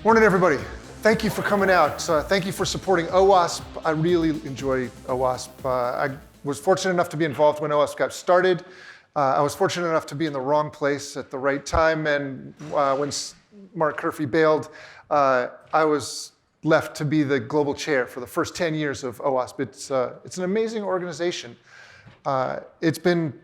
Morning, everybody. Thank you for coming out. Thank you for supporting OWASP. I really enjoy OWASP. I was fortunate enough to be involved when OWASP got started. I was fortunate enough to be in the wrong place at the right time, and when Mark Curfey bailed, I was left to be the global chair for the first 10 years of OWASP. It's an amazing organization. It's been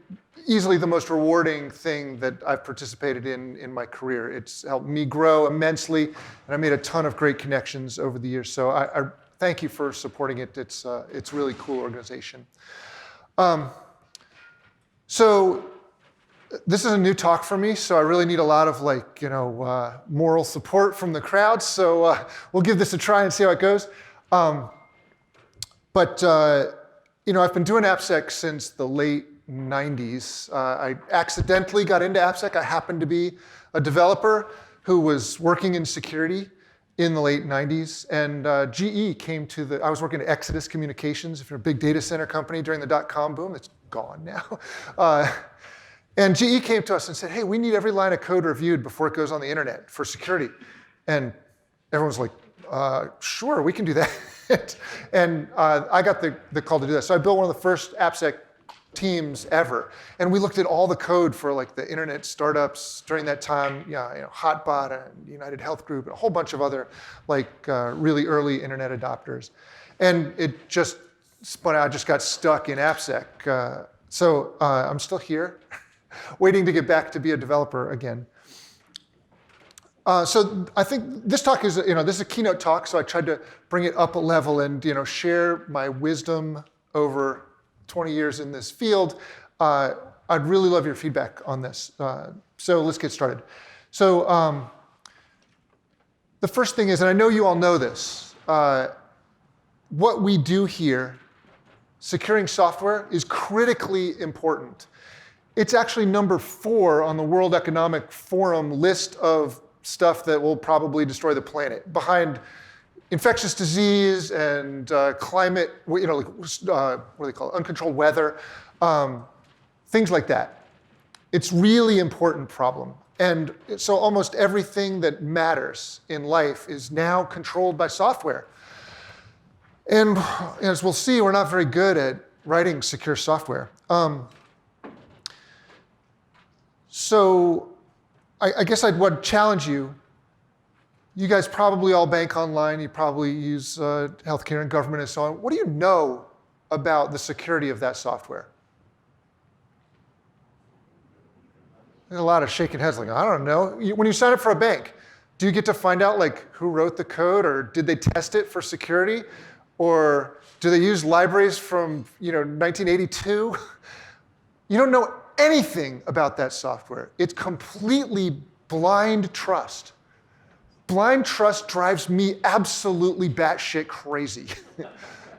easily the most rewarding thing that I've participated in my career. It's helped me grow immensely, and I made a ton of great connections over the years. So I thank you for supporting it. It's a really cool organization. So this is a new talk for me, so I really need a lot of moral support from the crowd. So we'll give this a try and see how it goes. I've been doing AppSec since the late 90s. I accidentally got into AppSec. I happened to be a developer who was working in security in the late 90s, and GE came to I was working at Exodus Communications, if you're a big data center company during the dot-com boom. It's gone now. And GE came to us and said, hey, we need every line of code reviewed before it goes on the internet for security. And everyone was like, sure, we can do that. And I got the call to do that. So I built one of the first AppSec teams ever. And we looked at all the code for the internet startups during that time, Hotbot and United Health Group and a whole bunch of other really early internet adopters. And it just spun out. I just got stuck in AppSec. So I'm still here, waiting to get back to be a developer again. So I think this talk is, this is a keynote talk, so I tried to bring it up a level and, share my wisdom over 20 years in this field. I'd really love your feedback on this. So let's get started. So the first thing is, and I know you all know this, what we do here, securing software, is critically important. It's actually number 4 on the World Economic Forum list of stuff that will probably destroy the planet, behind infectious disease and climate, what do they call it? Uncontrolled weather, things like that. It's really important problem. And so almost everything that matters in life is now controlled by software. And as we'll see, we're not very good at writing secure software. So I guess I'd want to challenge you. You guys probably all bank online. You probably use healthcare and government and so on. What do you know about the security of that software? There's a lot of shaking heads I don't know. When you sign up for a bank, do you get to find out who wrote the code, or did they test it for security? Or do they use libraries from 1982? You don't know anything about that software. It's completely blind trust. Blind trust drives me absolutely batshit crazy.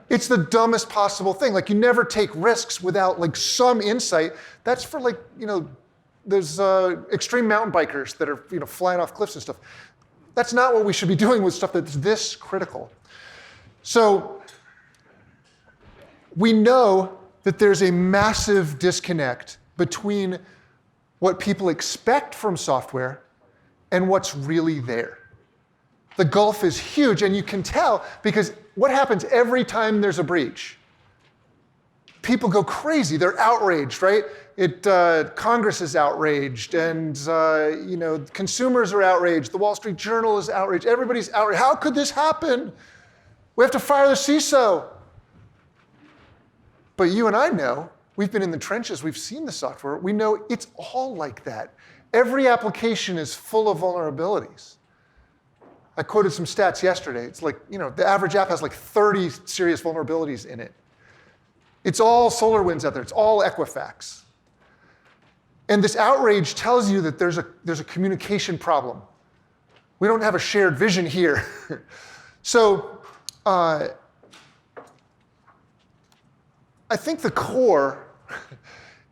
It's the dumbest possible thing. You never take risks without some insight. That's for there's extreme mountain bikers that are flying off cliffs and stuff. That's not what we should be doing with stuff that's this critical. So we know that there's a massive disconnect between what people expect from software and what's really there. The gulf is huge, and you can tell because what happens every time there's a breach? People go crazy. They're outraged, right? Congress is outraged, and consumers are outraged. The Wall Street Journal is outraged. Everybody's outraged. How could this happen? We have to fire the CISO. But you and I know, we've been in the trenches, we've seen the software, we know it's all like that. Every application is full of vulnerabilities. I quoted some stats yesterday. It's the average app has 30 serious vulnerabilities in it. It's all SolarWinds out there. It's all Equifax. And this outrage tells you that there's a communication problem. We don't have a shared vision here. So I think the core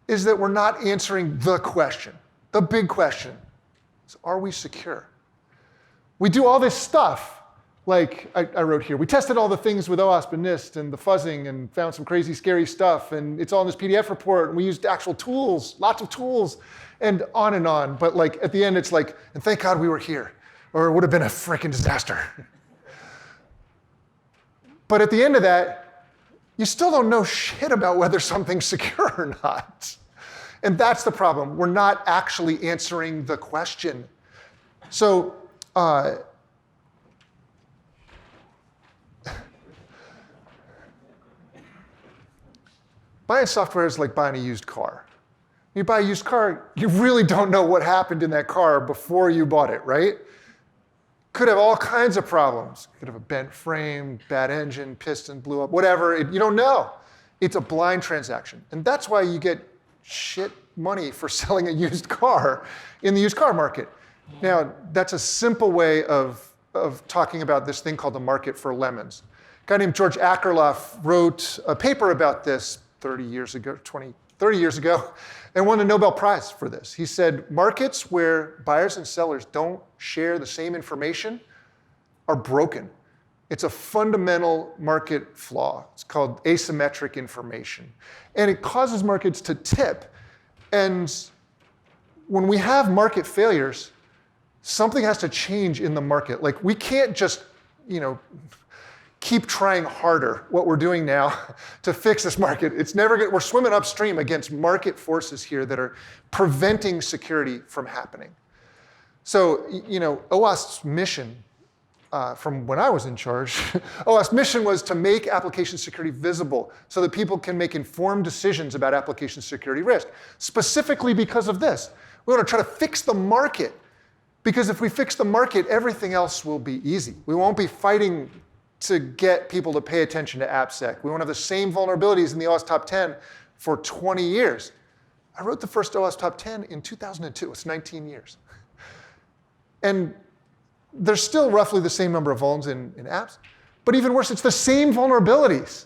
is that we're not answering the question, the big question. So are we secure? We do all this stuff, I wrote here. We tested all the things with OWASP and NIST and the fuzzing and found some crazy, scary stuff, and it's all in this PDF report, and we used actual tools, lots of tools, and on and on. But at the end, it's and thank God we were here. or it would have been a freaking disaster. But at the end of that, you still don't know shit about whether something's secure or not. And that's the problem. We're not actually answering the question. So, buying software is like buying a used car. You buy a used car, you really don't know what happened in that car before you bought it, right? Could have all kinds of problems. Could have a bent frame, bad engine, piston blew up, whatever. You don't know. It's a blind transaction. And that's why you get shit money for selling a used car in the used car market. Now, that's a simple way of talking about this thing called the market for lemons. A guy named George Akerlof wrote a paper about this 30 years ago, and won a Nobel Prize for this. He said, markets where buyers and sellers don't share the same information are broken. It's a fundamental market flaw. It's called asymmetric information. And it causes markets to tip. And when we have market failures, something has to change in the market. Like, we can't just, keep trying harder, what we're doing now, to fix this market. It's never good. We're swimming upstream against market forces here that are preventing security from happening. So, OWASP's mission, from when I was in charge, OWASP's mission was to make application security visible so that people can make informed decisions about application security risk, specifically because of this. We want to try to fix the market, because if we fix the market, everything else will be easy. We won't be fighting to get people to pay attention to AppSec. We won't have the same vulnerabilities in the OWASP Top 10 for 20 years. I wrote the first OWASP Top 10 in 2002. It's 19 years. And there's still roughly the same number of vulns in apps. But even worse, it's the same vulnerabilities.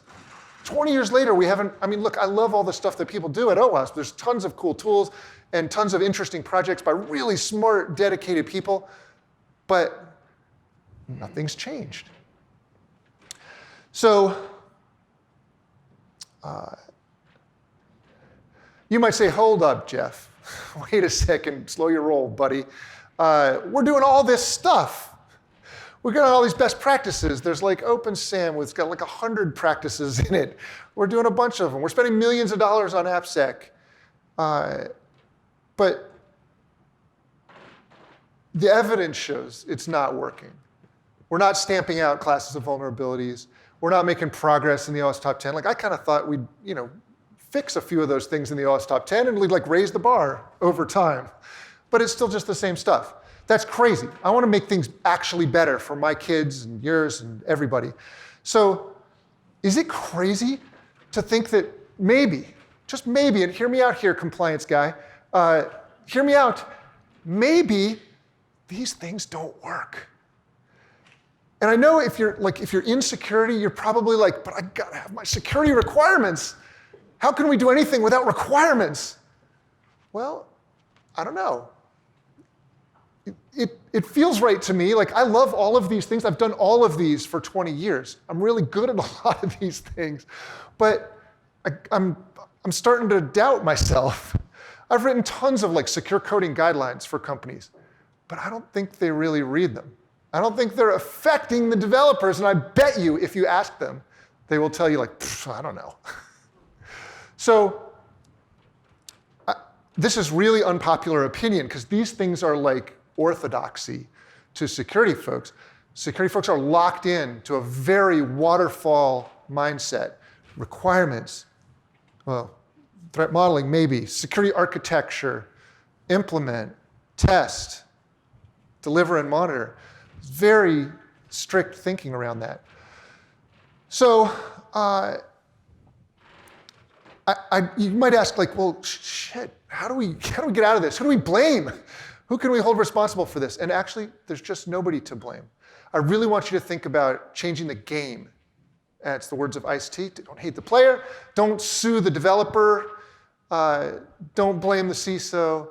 20 years later, we haven't, look, I love all the stuff that people do at OWASP. There's tons of cool tools and tons of interesting projects by really smart, dedicated people. But nothing's changed. So, you might say, hold up, Jeff. Wait a second, slow your roll, buddy. We're doing all this stuff. We've got all these best practices. There's like OpenSAM, it's got like 100 practices in it. We're doing a bunch of them. We're spending millions of dollars on AppSec. But the evidence shows it's not working. We're not stamping out classes of vulnerabilities. We're not making progress in the OWASP Top 10. Like, I kind of thought we'd, fix a few of those things in the OWASP Top 10 and we'd like raise the bar over time. But it's still just the same stuff. That's crazy. I want to make things actually better for my kids and yours and everybody. So is it crazy to think that maybe, just maybe, and hear me out here, compliance guy, hear me out, maybe these things don't work? And I know if you're in security, you're probably like, but I gotta have my security requirements. How can we do anything without requirements? Well, I don't know. It feels right to me. Like, I love all of these things. I've done all of these for 20 years. I'm really good at a lot of these things. But I'm starting to doubt myself. I've written tons of secure coding guidelines for companies, but I don't think they really read them. I don't think they're affecting the developers, and I bet you if you ask them, they will tell you I don't know. So this is really unpopular opinion because these things are like orthodoxy to security folks. Security folks are locked in to a very waterfall mindset. Requirements, well, threat modeling maybe, security architecture, implement, test, deliver and monitor. Very strict thinking around that. So you might ask, well, shit, how do we get out of this? Who do we blame? Who can we hold responsible for this? And actually, there's just nobody to blame. I really want you to think about changing the game. That's the words of Ice-T. Don't hate the player. Don't sue the developer. Don't blame the CISO.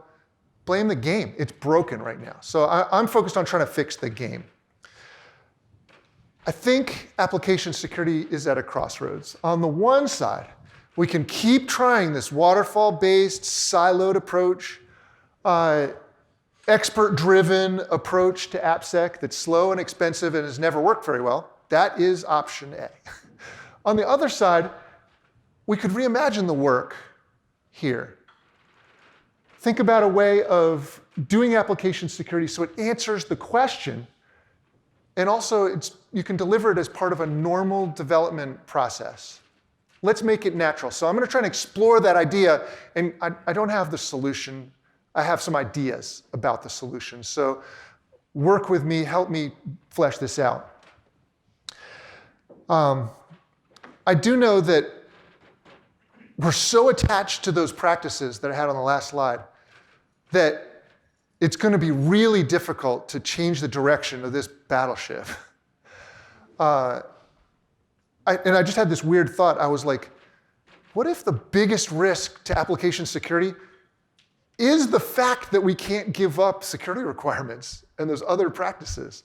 Blame the game. It's broken right now. So I'm focused on trying to fix the game. I think application security is at a crossroads. On the one side, we can keep trying this waterfall-based, siloed approach, expert-driven approach to AppSec that's slow and expensive and has never worked very well. That is option A. On the other side, we could reimagine the work here. Think about a way of doing application security so it answers the question, and also you can deliver it as part of a normal development process. Let's make it natural. So I'm going to try and explore that idea, and I don't have the solution. I have some ideas about the solution. So work with me, help me flesh this out. I do know that we're so attached to those practices that I had on the last slide that it's going to be really difficult to change the direction of this battleship. And I just had this weird thought. I was like, what if the biggest risk to application security is the fact that we can't give up security requirements and those other practices?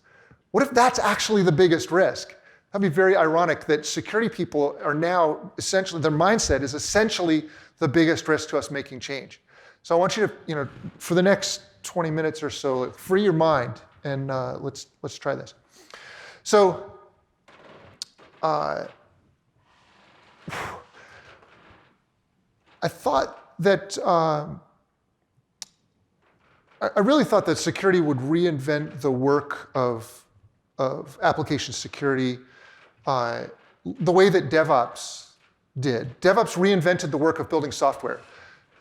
What if that's actually the biggest risk? That'd be very ironic that security people are now essentially, their mindset is essentially the biggest risk to us making change. So I want you to, for the next 20 minutes or so, free your mind and let's try this. So I thought that, I really thought that security would reinvent the work of application security the way that DevOps did. DevOps reinvented the work of building software.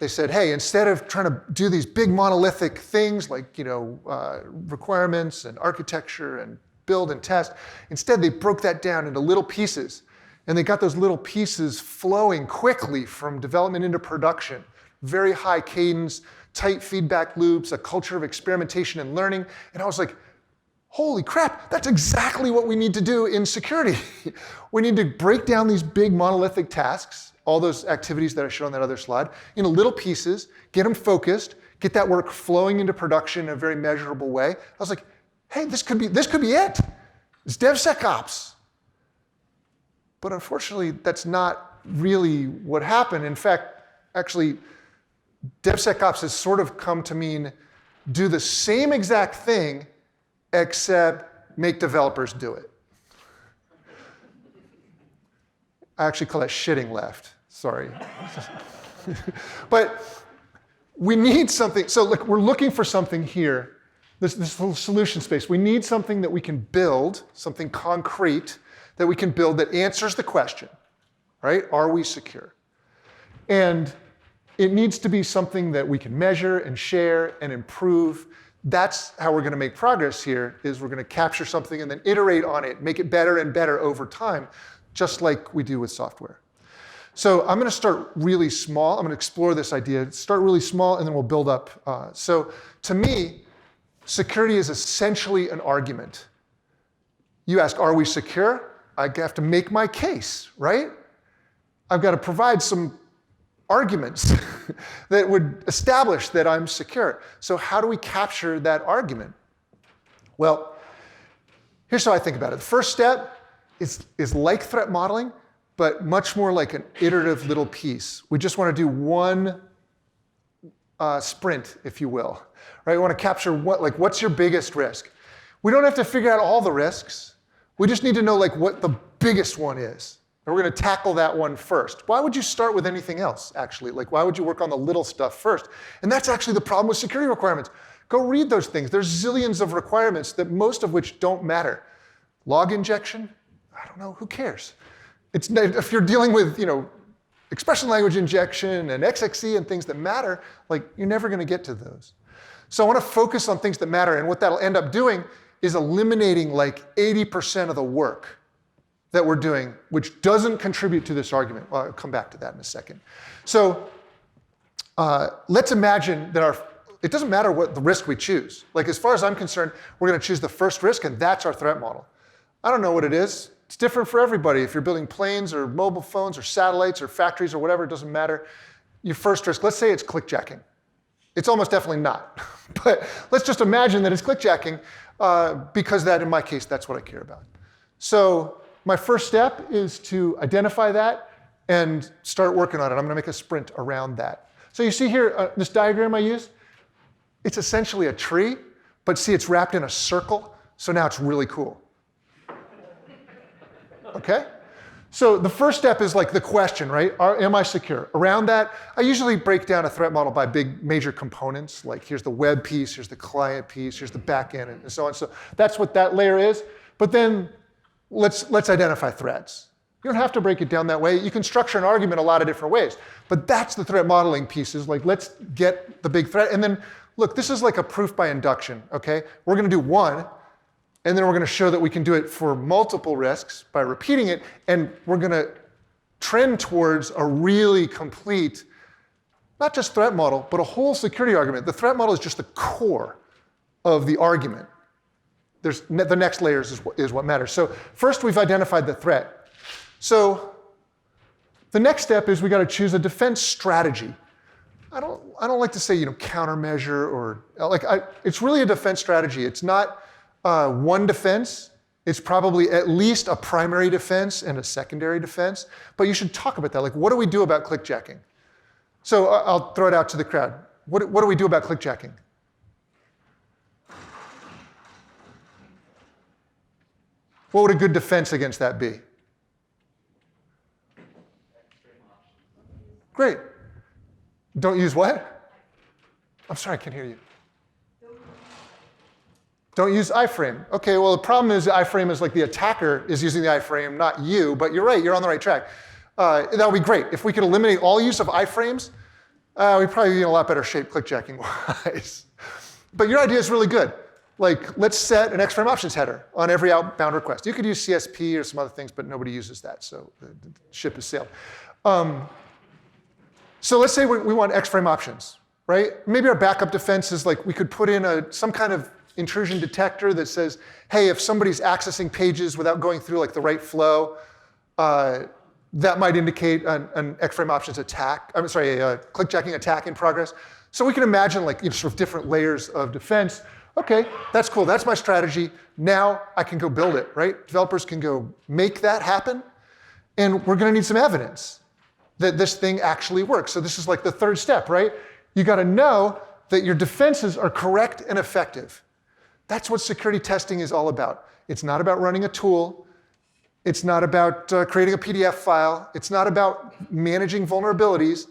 They said, hey, instead of trying to do these big monolithic things like requirements and architecture and build and test, instead they broke that down into little pieces. And they got those little pieces flowing quickly from development into production. Very high cadence, tight feedback loops, a culture of experimentation and learning. And I was like, holy crap, that's exactly what we need to do in security. We need to break down these big monolithic tasks, all those activities that I showed on that other slide, into little pieces, get them focused, get that work flowing into production in a very measurable way. I was like, hey, this could be it. It's DevSecOps. But unfortunately, that's not really what happened. In fact, actually, DevSecOps has sort of come to mean do the same exact thing, except make developers do it. I actually call that shitting left. Sorry. But we need something. So look, we're looking for something here, this little solution space. We need something that we can build, something concrete that we can build that answers the question, right? Are we secure? And it needs to be something that we can measure and share and improve. That's how we're going to make progress here, is we're going to capture something and then iterate on it, make it better and better over time, just like we do with software. So I'm going to start really small. I'm going to explore this idea, start really small, and then we'll build up. So to me, security is essentially an argument. You ask, are we secure? I have to make my case, right? I've got to provide some arguments that would establish that I'm secure. So how do we capture that argument? Well, here's how I think about it. The first step is like threat modeling, but much more like an iterative little piece. We just want to do one sprint, if you will. Right? We want to capture what's your biggest risk. We don't have to figure out all the risks. We just need to know what the biggest one is. And we're going to tackle that one first. Why would you start with anything else, actually? Why would you work on the little stuff first? And that's actually the problem with security requirements. Go read those things. There's zillions of requirements, that most of which don't matter. Log injection? I don't know. Who cares? If you're dealing with expression language injection and XXE and things that matter, you're never going to get to those. So I want to focus on things that matter. And what that'll end up doing is eliminating 80% of the work that we're doing, which doesn't contribute to this argument. Well, I'll come back to that in a second. So let's imagine that it doesn't matter what the risk we choose. As far as I'm concerned, we're going to choose the first risk, and that's our threat model. I don't know what it is. It's different for everybody. If you're building planes or mobile phones or satellites or factories or whatever, it doesn't matter. Your first risk, let's say it's clickjacking. It's almost definitely not. But let's just imagine that it's clickjacking because in my case, that's what I care about. So my first step is to identify that and start working on it. I'm going to make a sprint around that. So you see here, this diagram I used, It's essentially a tree, but see, it's wrapped in a circle, so now it's really cool. Okay? So the first step is like the question, right? Am I secure? Around that, I usually break down a threat model by big major components, like here's the web piece, here's the client piece, here's the back end, and so on. So that's what that layer is. But then let's identify threats. You don't have to break it down that way. You can structure an argument a lot of different ways. But that's the threat modeling pieces. Like, let's get the big threat. And then, look, this is like a proof by induction, okay? We're going to do one, and then we're going to show that we can do it for multiple risks by repeating it, and we're going to trend towards a really complete, not just threat model, but a whole security argument. The threat model is just the core of the argument. The next layers is what matters. So first, we've identified the threat. So the next step is we got to choose a defense strategy. I don't like to say countermeasure or it's really a defense strategy. It's not one defense. It's probably at least a primary defense and a secondary defense. But you should talk about that. Like, what do we do about clickjacking? So I'll throw it out to the crowd. What do we do about clickjacking? What would a good defense against that be? Great. Don't use what? I'm sorry, I can't hear you. Don't use iframe. Okay, well, the problem is iframe is like the attacker is using the iframe, not you, but you're right, you're on the right track. That would be great. If we could eliminate all use of iframes, we'd probably be in a lot better shape clickjacking-wise. But your idea is really good. Like, let's set an X-frame options header on every outbound request. You could use CSP or some other things, but nobody uses that, so the ship has sailed. So let's say we want X-frame options, right? Maybe our backup defense is like we could put in some kind of intrusion detector that says, hey, if somebody's accessing pages without going through like the right flow, that might indicate an X-frame options attack. I'm sorry, a clickjacking attack in progress. So we can imagine like sort of different layers of defense. Okay, that's cool. That's my strategy. Now I can go build it, right? Developers can go make that happen, and we're going to need some evidence that this thing actually works. So this is like the third step, right? You got to know that your defenses are correct and effective. That's what security testing is all about. It's not about running a tool. It's not about creating a PDF file. It's not about managing vulnerabilities.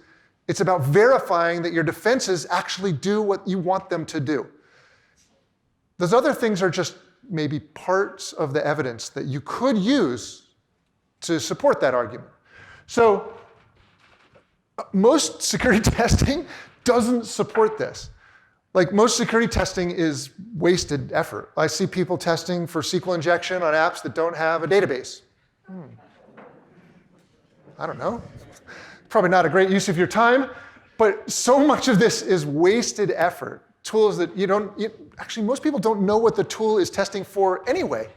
It's about verifying that your defenses actually do what you want them to do. Those other things are just maybe parts of the evidence that you could use to support that argument. So most security testing doesn't support this. Like, most security testing is wasted effort. I see people testing for SQL injection on apps that don't have a database. I don't know. Probably not a great use of your time, but so much of this is wasted effort. Tools that actually most people don't know what the tool is testing for anyway.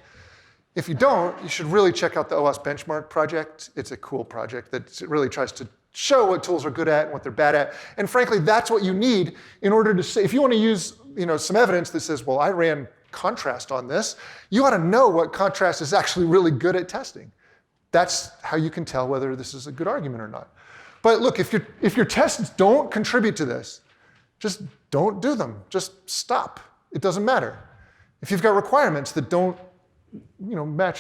If you don't, you should really check out the OWASP benchmark project. It's a cool project that really tries to show what tools are good at and what they're bad at. And frankly, that's what you need in order to say, if you want to use some evidence that says, well, I ran contrast on this, you ought to know what contrast is actually really good at testing. That's how you can tell whether this is a good argument or not. But look, if your tests don't contribute to this, just don't do them. Just stop. It doesn't matter. If you've got requirements that don't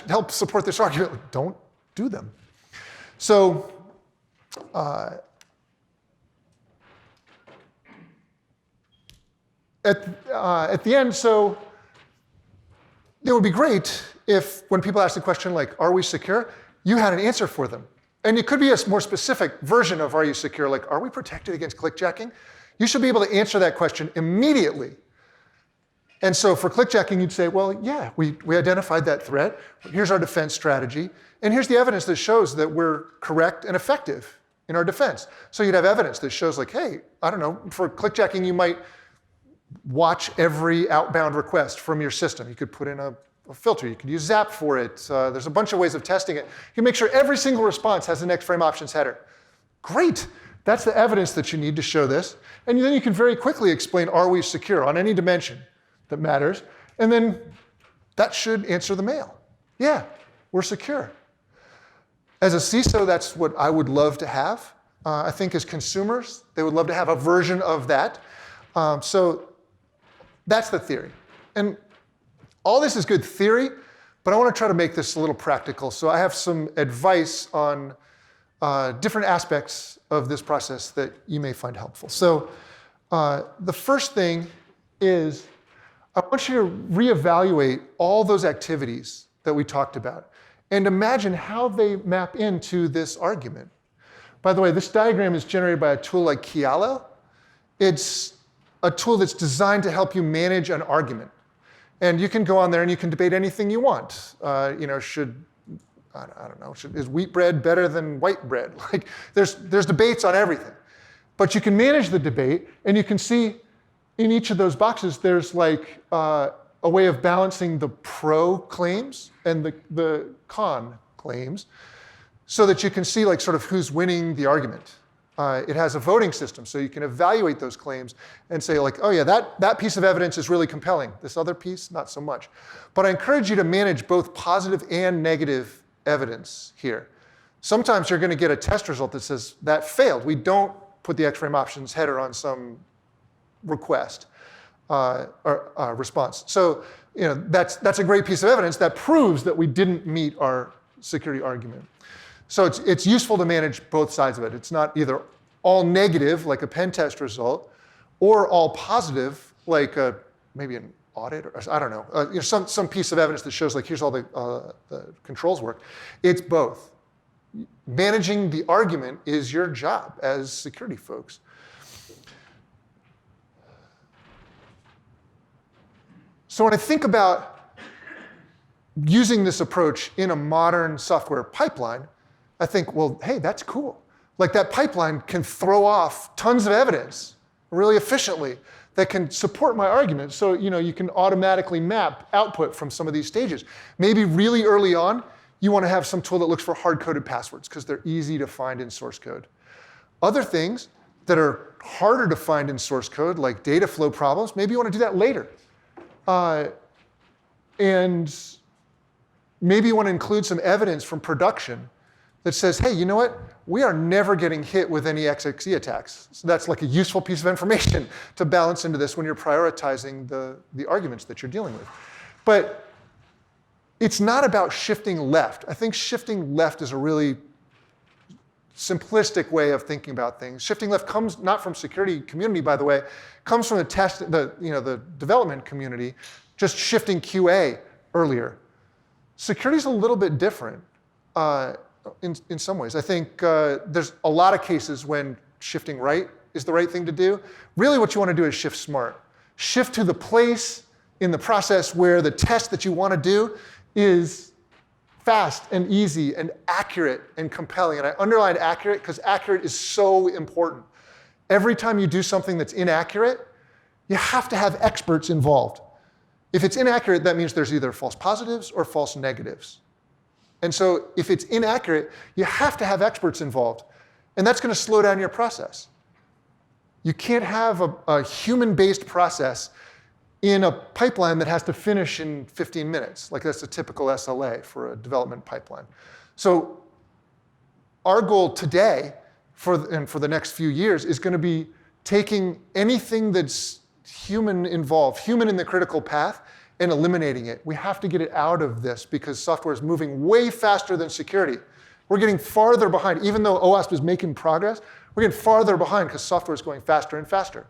help support this argument, don't do them. So at the end, so it would be great if when people ask the question like, are we secure, you had an answer for them. And it could be a more specific version of are you secure, like, are we protected against clickjacking? You should be able to answer that question immediately. And so for clickjacking, you'd say, well, yeah, we identified that threat. Here's our defense strategy. And here's the evidence that shows that we're correct and effective in our defense. So you'd have evidence that shows like, hey, I don't know, for clickjacking, you might watch every outbound request from your system. You could put in a filter. You could use Zap for it. There's a bunch of ways of testing it. You can make sure every single response has an X-frame options header. Great. That's the evidence that you need to show this. And then you can very quickly explain, are we secure on any dimension that matters? And then that should answer the mail. Yeah, we're secure. As a CISO, that's what I would love to have. I think as consumers, they would love to have a version of that. So that's the theory. And all this is good theory, but I want to try to make this a little practical. So I have some advice on different aspects of this process that you may find helpful. So the first thing is I want you to reevaluate all those activities that we talked about and imagine how they map into this argument. By the way, this diagram is generated by a tool like Kialo. It's a tool that's designed to help you manage an argument. And you can go on there and you can debate anything you want. I don't know, is wheat bread better than white bread? Like, there's debates on everything. But you can manage the debate, and you can see in each of those boxes, there's like a way of balancing the pro claims and the con claims so that you can see like sort of who's winning the argument. It has a voting system, so you can evaluate those claims and say like, oh yeah, that piece of evidence is really compelling. This other piece, not so much. But I encourage you to manage both positive and negative evidence here. Sometimes you're going to get a test result that says that failed. We don't put the X-frame options header on some request or response. So that's a great piece of evidence that proves that we didn't meet our security argument. So it's useful to manage both sides of it. It's not either all negative, like a pen test result, or all positive, like maybe an audit, or I don't know, some piece of evidence that shows like here's all the controls work. It's both. Managing the argument is your job as security folks. So when I think about using this approach in a modern software pipeline, I think, well, hey, that's cool. Like that pipeline can throw off tons of evidence really efficiently that can support my argument. So you can automatically map output from some of these stages. Maybe really early on, you want to have some tool that looks for hard-coded passwords because they're easy to find in source code. Other things that are harder to find in source code, like data flow problems, maybe you want to do that later. And maybe you want to include some evidence from production that says, hey, you know what? We are never getting hit with any XXE attacks. So that's like a useful piece of information to balance into this when you're prioritizing the arguments that you're dealing with. But it's not about shifting left. I think shifting left is a really simplistic way of thinking about things. Shifting left comes not from security community, by the way, comes from the development community, just shifting QA earlier. Security is a little bit different. In some ways. I think there's a lot of cases when shifting right is the right thing to do. Really what you want to do is shift smart. Shift to the place in the process where the test that you want to do is fast and easy and accurate and compelling. And I underlined accurate because accurate is so important. Every time you do something that's inaccurate, you have to have experts involved. If it's inaccurate, that means there's either false positives or false negatives. And so if it's inaccurate, you have to have experts involved. And that's going to slow down your process. You can't have a human-based process in a pipeline that has to finish in 15 minutes. Like that's a typical SLA for a development pipeline. So our goal today and for the next few years is going to be taking anything that's human involved, human in the critical path, and eliminating it. We have to get it out of this because software is moving way faster than security. We're getting farther behind. Even though OWASP is making progress, we're getting farther behind because software is going faster and faster.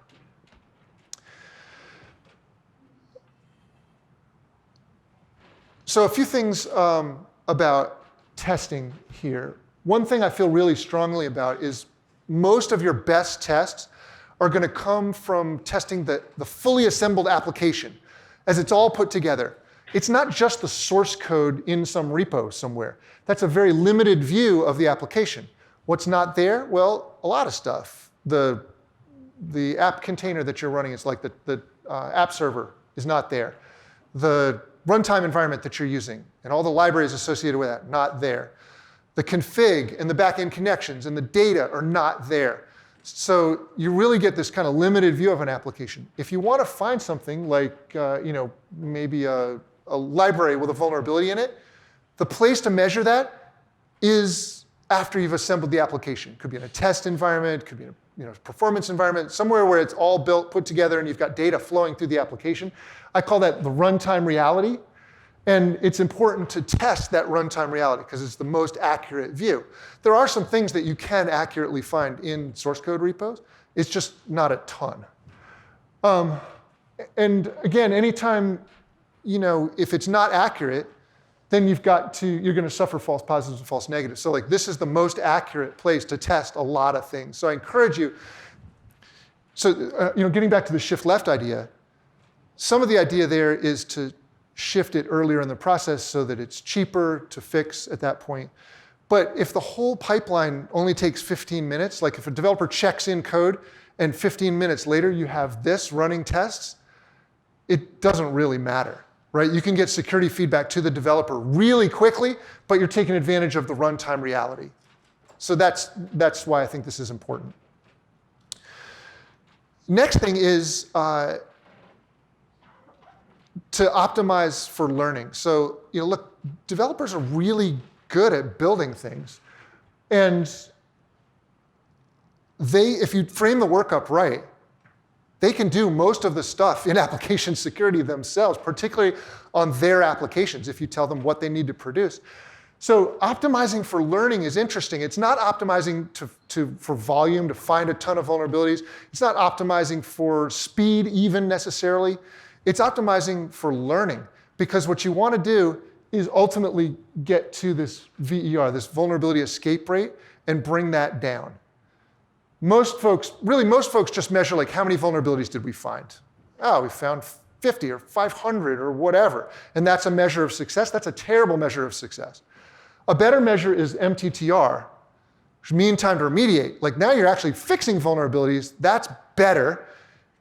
So a few things about testing here. One thing I feel really strongly about is most of your best tests are going to come from testing the fully assembled application as it's all put together. It's not just the source code in some repo somewhere. That's a very limited view of the application. What's not there? Well, a lot of stuff. The app container that you're running, it's like the app server is not there. The runtime environment that you're using and all the libraries associated with that, not there. The config and the backend connections and the data are not there. So you really get this kind of limited view of an application. If you want to find something like maybe a library with a vulnerability in it, the place to measure that is after you've assembled the application. Could be in a test environment, could be in performance environment, somewhere where it's all built, put together, and you've got data flowing through the application. I call that the runtime reality. And it's important to test that runtime reality because it's the most accurate view. There are some things that you can accurately find in source code repos. It's just not a ton. And again, anytime, if it's not accurate, then you're going to suffer false positives and false negatives. So this is the most accurate place to test a lot of things. So I encourage you. So getting back to the shift left idea, some of the idea there is to shift it earlier in the process so that it's cheaper to fix at that point. But if the whole pipeline only takes 15 minutes, like if a developer checks in code and 15 minutes later you have this running tests, it doesn't really matter, right? You can get security feedback to the developer really quickly, but you're taking advantage of the runtime reality. So that's why I think this is important. Next thing is to optimize for learning. So, look, developers are really good at building things. And if you frame the work up right, they can do most of the stuff in application security themselves, particularly on their applications, if you tell them what they need to produce. So optimizing for learning is interesting. It's not optimizing for volume, to find a ton of vulnerabilities. It's not optimizing for speed even necessarily. It's optimizing for learning, because what you want to do is ultimately get to this VER, this vulnerability escape rate, and bring that down. Most folks just measure how many vulnerabilities did we find? Oh, we found 50 or 500 or whatever. And that's a measure of success. That's a terrible measure of success. A better measure is MTTR, which mean time to remediate. Now you're actually fixing vulnerabilities. That's better.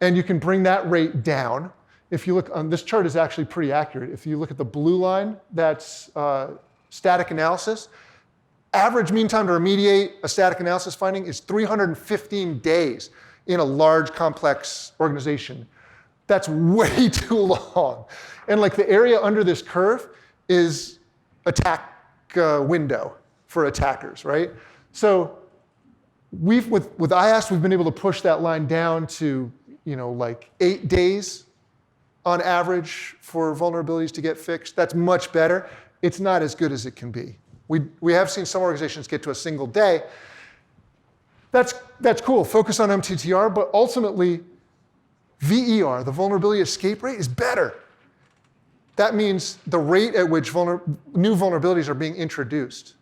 And you can bring that rate down. If you look on this chart is actually pretty accurate. If you look at the blue line, that's static analysis. Average mean time to remediate a static analysis finding is 315 days in a large, complex organization. That's way too long. And the area under this curve is attack window for attackers, right? So with IAST, we've been able to push that line down to 8 days on average for vulnerabilities to get fixed. That's much better. It's not as good as it can be. We have seen some organizations get to a single day. That's cool. Focus on MTTR, but ultimately, VER, the vulnerability escape rate, is better. That means the rate at which new vulnerabilities are being introduced.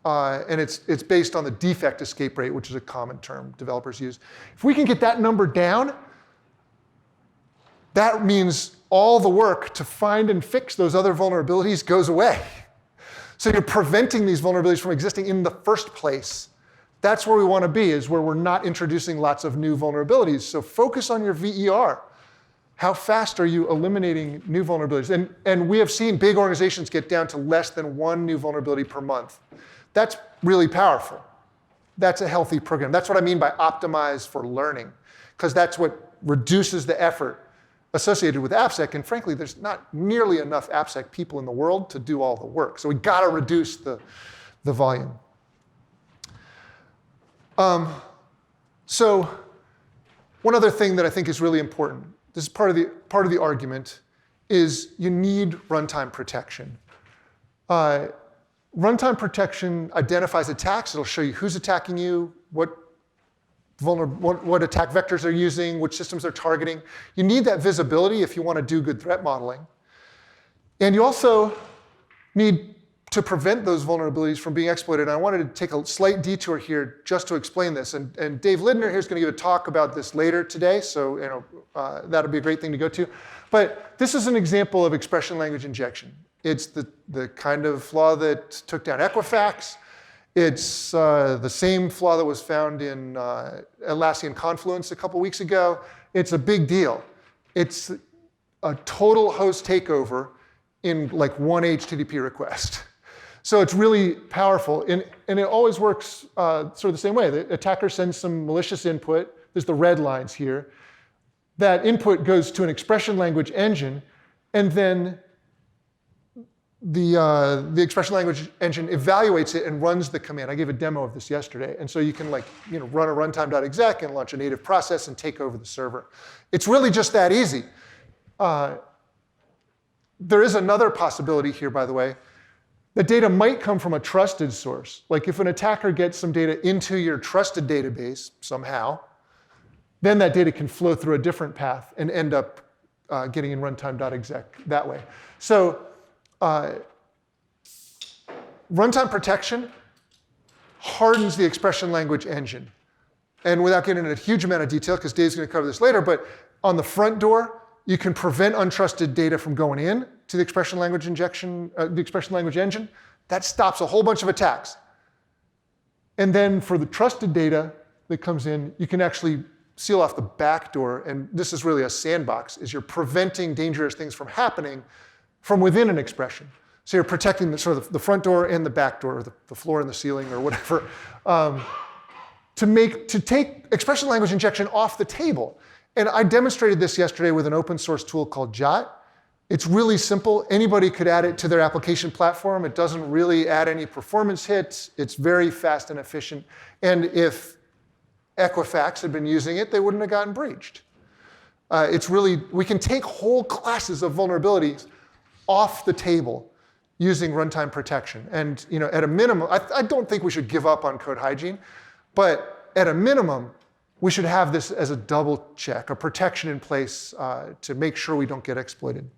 And it's based on the defect escape rate, which is a common term developers use. If we can get that number down, that means all the work to find and fix those other vulnerabilities goes away. So you're preventing these vulnerabilities from existing in the first place. That's where we want to be, is where we're not introducing lots of new vulnerabilities. So focus on your VER. How fast are you eliminating new vulnerabilities? And we have seen big organizations get down to less than 1 new vulnerability per month. That's really powerful. That's a healthy program. That's what I mean by optimize for learning, because that's what reduces the effort associated with AppSec, and frankly, there's not nearly enough AppSec people in the world to do all the work. So we got to reduce the volume. So one other thing that I think is really important, this is part of the argument, is you need runtime protection. Runtime protection identifies attacks. It'll show you who's attacking you, what attack vectors they're using, which systems they're targeting. You need that visibility if you want to do good threat modeling. And you also need to prevent those vulnerabilities from being exploited. And I wanted to take a slight detour here just to explain this. And Dave Lidner here is going to give a talk about this later today, so that'll be a great thing to go to. But this is an example of expression language injection. It's the kind of flaw that took down Equifax. It's the same flaw that was found in Atlassian Confluence a couple weeks ago. It's a big deal. It's a total host takeover in one HTTP request. So it's really powerful. And it always works sort of the same way. The attacker sends some malicious input. There's the red lines here. That input goes to an expression language engine, and then the expression language engine evaluates it and runs the command. I gave a demo of this yesterday. And so you can run a runtime.exec and launch a native process and take over the server. It's really just that easy. There is another possibility here, by the way. The data might come from a trusted source. Like if an attacker gets some data into your trusted database somehow, then that data can flow through a different path and end up getting in runtime.exec that way. So runtime protection hardens the expression language engine. And without getting into a huge amount of detail, because Dave's going to cover this later, but on the front door, you can prevent untrusted data from going in to the expression language engine. That stops a whole bunch of attacks. And then for the trusted data that comes in, you can actually seal off the back door. And this is really a sandbox, is you're preventing dangerous things from happening from within an expression. So you're protecting the front door and the back door, or the floor and the ceiling, or whatever, to take expression language injection off the table. And I demonstrated this yesterday with an open source tool called Jot. It's really simple. Anybody could add it to their application platform. It doesn't really add any performance hits. It's very fast and efficient. And if Equifax had been using it, they wouldn't have gotten breached. We can take whole classes of vulnerabilities off the table using runtime protection. And at a minimum, I don't think we should give up on code hygiene, but at a minimum, we should have this as a double check, a protection in place to make sure we don't get exploited.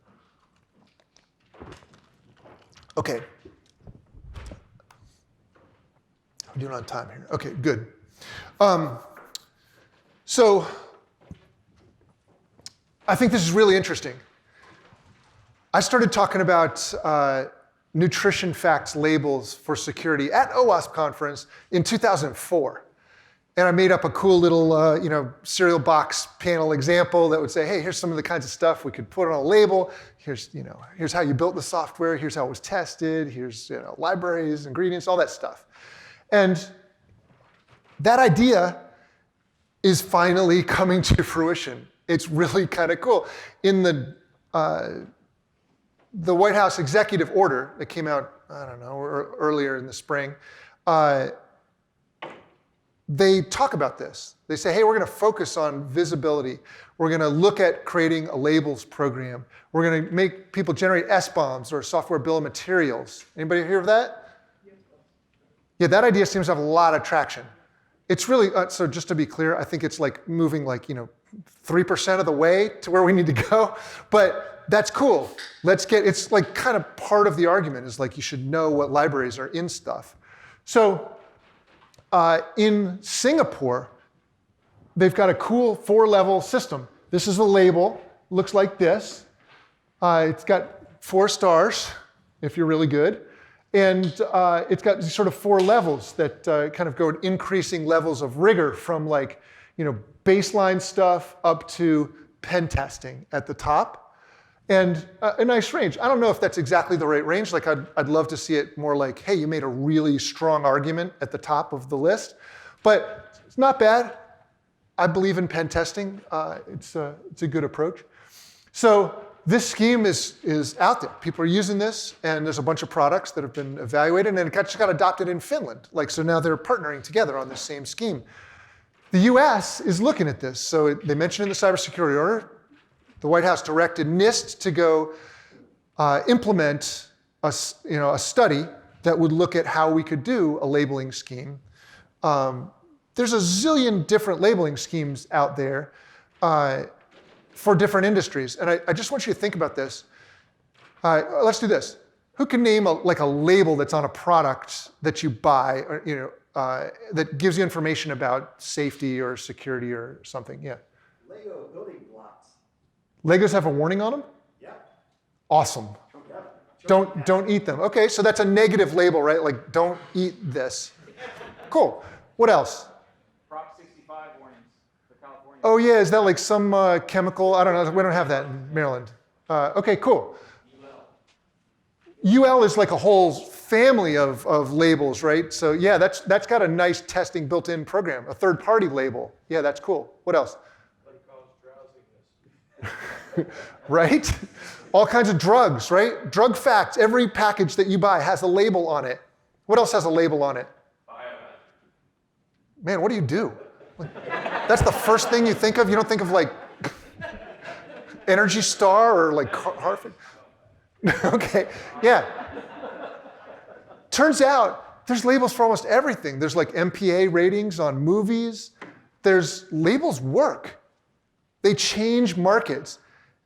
Okay. We're doing on time here. Okay, good. So I think this is really interesting. I started talking about nutrition facts labels for security at OWASP conference in 2004. And I made up a cool little cereal box panel example that would say, hey, here's some of the kinds of stuff we could put on a label. Here's how you built the software. Here's how it was tested. Here's libraries, ingredients, all that stuff. And that idea is finally coming to fruition. It's really kind of cool. In the White House executive order that came out, I don't know, earlier in the spring, they talk about this. They say, hey, we're going to focus on visibility. We're going to look at creating a labels program. We're going to make people generate SBOMs, or software bill of materials. Anybody hear of that? Yeah, that idea seems to have a lot of traction. It's really, so just to be clear, I think it's like moving 3% of the way to where we need to go. But that's cool. It's like kind of part of the argument is like you should know what libraries are in stuff. So in Singapore, they've got a cool 4-level system. This is a label, looks like this. It's got 4 stars, if you're really good. And it's got these sort of 4 levels that kind of go increasing levels of rigor from baseline stuff up to pen testing at the top. And a nice range. I don't know if that's exactly the right range. Like I'd love to see it more like, hey, you made a really strong argument at the top of the list. But it's not bad. I believe in pen testing. It's a good approach. So this scheme is out there. People are using this, and there's a bunch of products that have been evaluated, and it just got adopted in Finland. So now they're partnering together on this same scheme. The US is looking at this. So they mentioned in the cybersecurity order, the White House directed NIST to go implement a study that would look at how we could do a labeling scheme. There's a zillion different labeling schemes out there for different industries. And I just want you to think about this. Let's do this. Who can name a label that's on a product that you buy, or, that gives you information about safety or security or something? Yeah. Lego building blocks. Legos have a warning on them? Yeah. Awesome. Don't eat them. Okay, so that's a negative label, right? Like, don't eat this. Cool. What else? Prop 65 warnings for California. Oh yeah, is that like some chemical? I don't know. We don't have that in Maryland. Okay, cool. UL is like a whole family of labels, right? So yeah, that's got a nice testing built-in program, a third-party label. Yeah, that's cool. What else? right? All kinds of drugs, right? Drug facts, every package that you buy has a label on it. What else has a label on it? Man, what do you do? That's the first thing you think of? You don't think of like Energy Star or like Harvard? Okay, yeah. Turns out there's labels for almost everything. There's like MPA ratings on movies. Labels work. They change markets.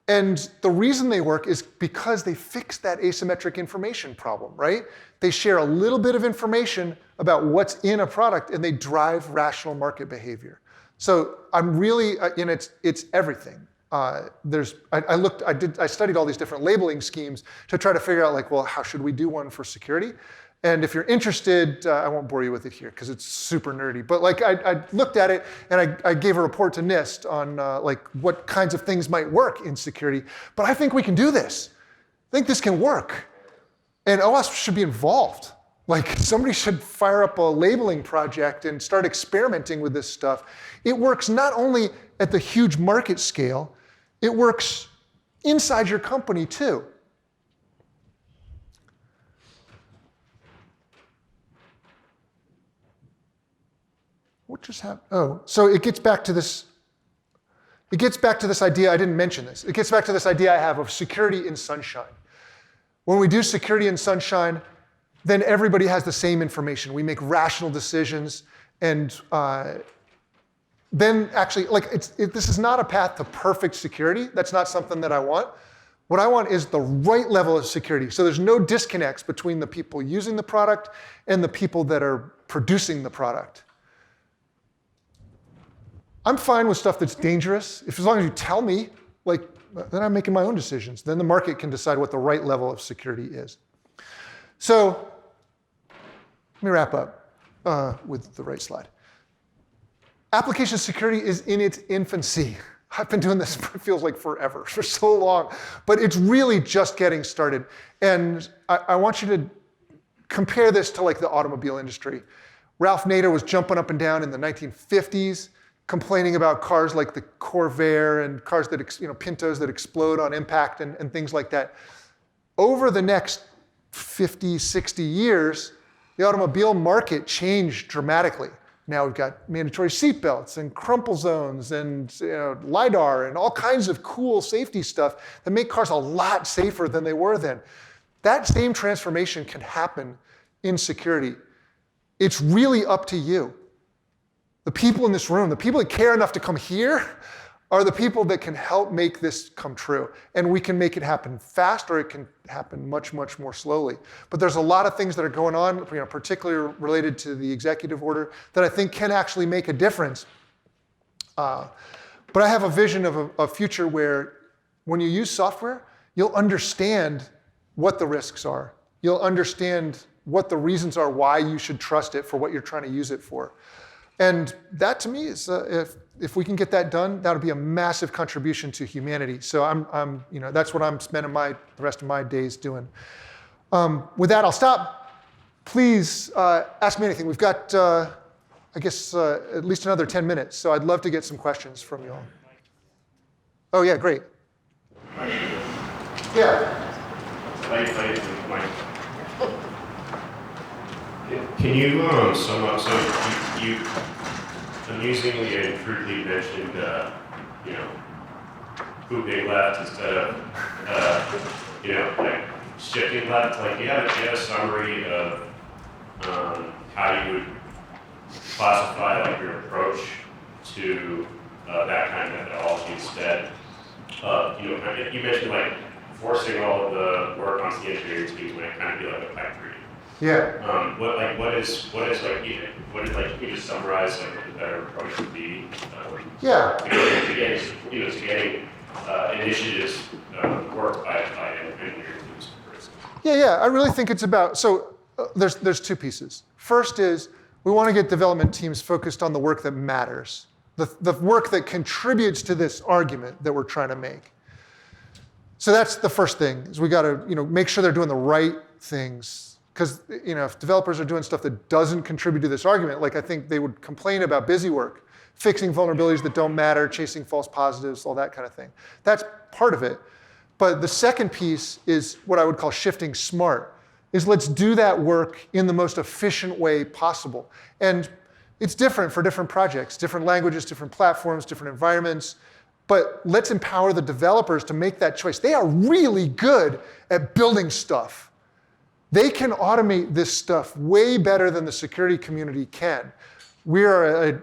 And the reason they work is because they fix that asymmetric information problem, right? They share a little bit of information about what's in a product and they drive rational market behavior. So I'm really, it's everything. I studied all these different labeling schemes to try to figure out like, well, how should we do one for security? And if you're interested, I won't bore you with it here because it's super nerdy. But like I looked at it and I gave a report to NIST on like what kinds of things might work in security. But I think we can do this. I think this can work. And OWASP should be involved. Like somebody should fire up a labeling project and start experimenting with this stuff. It works not only at the huge market scale, it works inside your company too. What just happened? Oh, so it gets back to this. It gets back to this idea, I didn't mention this. It gets back to this idea I have of security in sunshine. When we do security in sunshine, then everybody has the same information. We make rational decisions, and then actually, like, this is not a path to perfect security. That's not something that I want. What I want is the right level of security. So there's no disconnects between the people using the product and the people that are producing the product. I'm fine with stuff that's dangerous. As long as you tell me, like, then I'm making my own decisions. Then the market can decide what the right level of security is. So let me wrap up with the right slide. Application security is in its infancy. I've been doing this, it feels like forever, for so long, but it's really just getting started. And I want you to compare this to like the automobile industry. Ralph Nader was jumping up and down in the 1950s, complaining about cars like the Corvair and cars that, Pintos that explode on impact and things like that. Over the next 50, 60 years, the automobile market changed dramatically. Now we've got mandatory seatbelts and crumple zones and LiDAR and all kinds of cool safety stuff that make cars a lot safer than they were then. That same transformation can happen in security. It's really up to you. The people in this room, the people that care enough to come here are the people that can help make this come true. And we can make it happen fast or it can happen much, much more slowly. But there's a lot of things that are going on, particularly related to the executive order, that I think can actually make a difference. But I have a vision of a future where when you use software, you'll understand what the risks are. You'll understand what the reasons are why you should trust it for what you're trying to use it for. And that to me is, if we can get that done, that'll be a massive contribution to humanity. So that's what I'm spending the rest of my days doing. With that, I'll stop. Please ask me anything. We've got, at least another 10 minutes. So I'd love to get some questions from you all. Oh yeah, great. Yeah. Can you sum up? So you amusingly and crudely mentioned, moving left instead of, like shifting left. Like, do you have a summary of how you would classify like your approach to that kind of methodology instead of, you mentioned like forcing all of the work onto the engineering teams might kind of be like a factory. Yeah. Can you just summarize like what the better approach would be? Yeah. To getting initiatives worked by engineering teams, for instance. Yeah. I really think it's about, so there's two pieces. First is we want to get development teams focused on the work that matters, the work that contributes to this argument that we're trying to make. So that's the first thing, is we got to make sure they're doing the right things. Because if developers are doing stuff that doesn't contribute to this argument, like I think they would complain about busy work. fixing vulnerabilities that don't matter, chasing false positives, all that kind of thing. That's part of it. But the second piece is what I would call shifting smart, is let's do that work in the most efficient way possible. And it's different for different projects, different languages, different platforms, different environments. But let's empower the developers to make that choice. They are really good at building stuff. They can automate this stuff way better than the security community can. We are